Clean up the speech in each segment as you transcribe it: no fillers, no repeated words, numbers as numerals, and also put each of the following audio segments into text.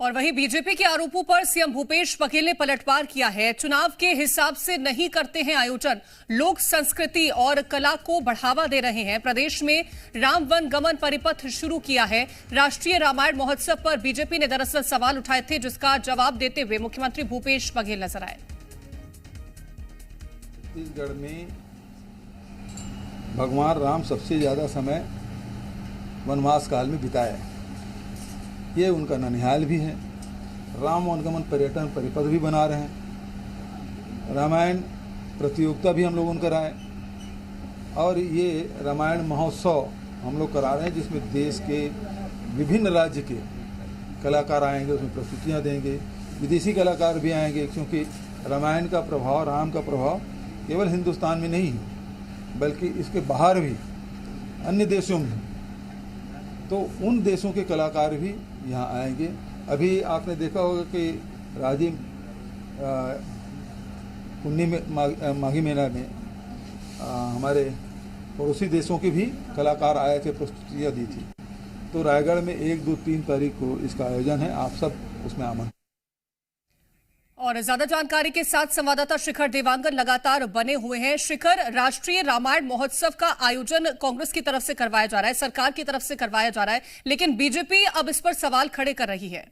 और वहीं बीजेपी के आरोपों पर सीएम भूपेश बघेल ने पलटवार किया है। चुनाव के हिसाब से नहीं करते हैं आयोजन, लोक संस्कृति और कला को बढ़ावा दे रहे हैं। प्रदेश में राम वन गमन परिपथ शुरू किया है। राष्ट्रीय रामायण महोत्सव पर बीजेपी ने दरअसल सवाल उठाए थे, जिसका जवाब देते हुए मुख्यमंत्री भूपेश बघेल नजर आए। छत्तीसगढ़ में भगवान राम सबसे ज्यादा समय वनवास काल में बिताया है। ये उनका ननिहाल भी है। राम वनगमन पर्यटन परिपथ भी बना रहे हैं। रामायण प्रतियोगिता भी हम लोगों ने कराए और ये रामायण महोत्सव हम लोग करा रहे हैं, जिसमें देश के विभिन्न राज्य के कलाकार आएंगे, उसमें प्रस्तुतियाँ देंगे। विदेशी कलाकार भी आएंगे, क्योंकि रामायण का प्रभाव, राम का प्रभाव केवल हिंदुस्तान में नहीं है, बल्कि इसके बाहर भी अन्य देशों में। तो उन देशों के कलाकार भी यहाँ आएंगे। अभी आपने देखा होगा कि राजीव पुन्नी में माघी मेला में हमारे पड़ोसी देशों के भी कलाकार आए थे, प्रस्तुतियाँ दी थी। तो रायगढ़ में 1, 2, 3 तारीख को इसका आयोजन है। आप सब उसमें आमंत्रित। और ज्यादा जानकारी के साथ संवाददाता शिखर देवांगन लगातार बने हुए हैं। शिखर, राष्ट्रीय रामायण महोत्सव का आयोजन कांग्रेस की तरफ से करवाया जा रहा है, सरकार की तरफ से करवाया जा रहा है, लेकिन बीजेपी अब इस पर सवाल खड़े कर रही है।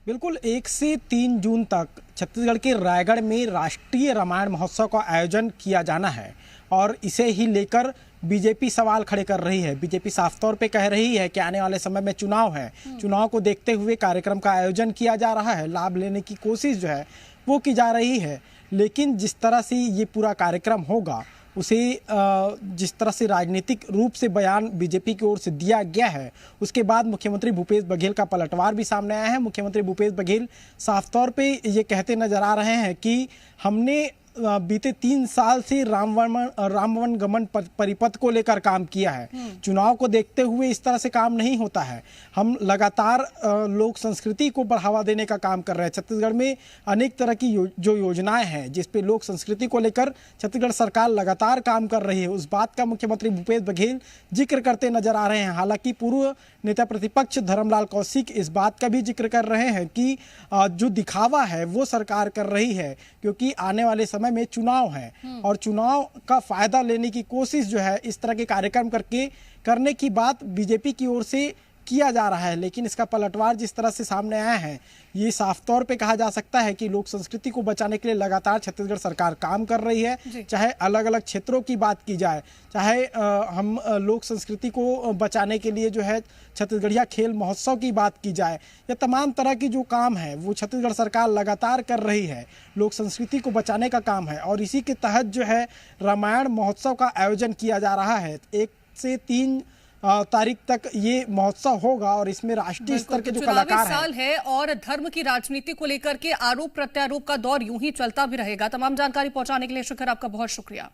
बिल्कुल, 1 से 3 जून तक छत्तीसगढ़ के रायगढ़ में राष्ट्रीय रामायण महोत्सव का आयोजन किया जाना है और इसे ही लेकर बीजेपी सवाल खड़े कर रही है। बीजेपी साफ तौर पे कह रही है कि आने वाले समय में चुनाव है, चुनाव को देखते हुए कार्यक्रम का आयोजन किया जा रहा है, लाभ लेने की कोशिश जो है वो की जा रही है। लेकिन जिस तरह से ये पूरा कार्यक्रम होगा, उसे जिस तरह से राजनीतिक रूप से बयान बीजेपी की ओर से दिया गया है, उसके बाद मुख्यमंत्री भूपेश बघेल का पलटवार भी सामने आया है। मुख्यमंत्री भूपेश बघेल साफ तौर पे ये कहते नजर आ रहे हैं कि हमने बीते 3 साल से रामवन गमन परिपथ को लेकर काम किया है। चुनाव को देखते हुए इस तरह से काम नहीं होता है। हम लगातार लोक संस्कृति को बढ़ावा देने का काम कर रहे हैं। छत्तीसगढ़ में अनेक तरह की जो योजनाएं हैं, जिस पे लोक संस्कृति को लेकर छत्तीसगढ़ सरकार लगातार काम कर रही है, उस बात का मुख्यमंत्री भूपेश बघेल जिक्र करते नजर आ रहे हैं। हालांकि पूर्व नेता प्रतिपक्ष धर्मलाल कौशिक इस बात का भी जिक्र कर रहे हैं कि जो दिखावा है वो सरकार कर रही है, क्योंकि आने वाले समय में चुनाव है और चुनाव का फायदा लेने की कोशिश जो है इस तरह के कार्यक्रम करने की बात बीजेपी की ओर से किया जा रहा है। लेकिन इसका पलटवार जिस तरह से सामने आया है, ये साफ तौर पे कहा जा सकता है कि लोक संस्कृति को बचाने के लिए लगातार छत्तीसगढ़ सरकार काम कर रही है। चाहे अलग अलग क्षेत्रों की बात की जाए, चाहे हम लोक संस्कृति को बचाने के लिए जो है छत्तीसगढ़िया खेल महोत्सव की बात की जाए, या तमाम तरह की जो काम है वो छत्तीसगढ़ सरकार लगातार कर रही है। लोक संस्कृति को बचाने का काम है और इसी के तहत जो है रामायण महोत्सव का आयोजन किया जा रहा है। 1 से 3 तारीख तक ये महोत्सव होगा और इसमें राष्ट्रीय स्तर के जो कलाकार साल है और धर्म की राजनीति को लेकर के आरोप प्रत्यारोप का दौर यूं ही चलता भी रहेगा। तमाम जानकारी पहुंचाने के लिए शिखर, आपका बहुत शुक्रिया।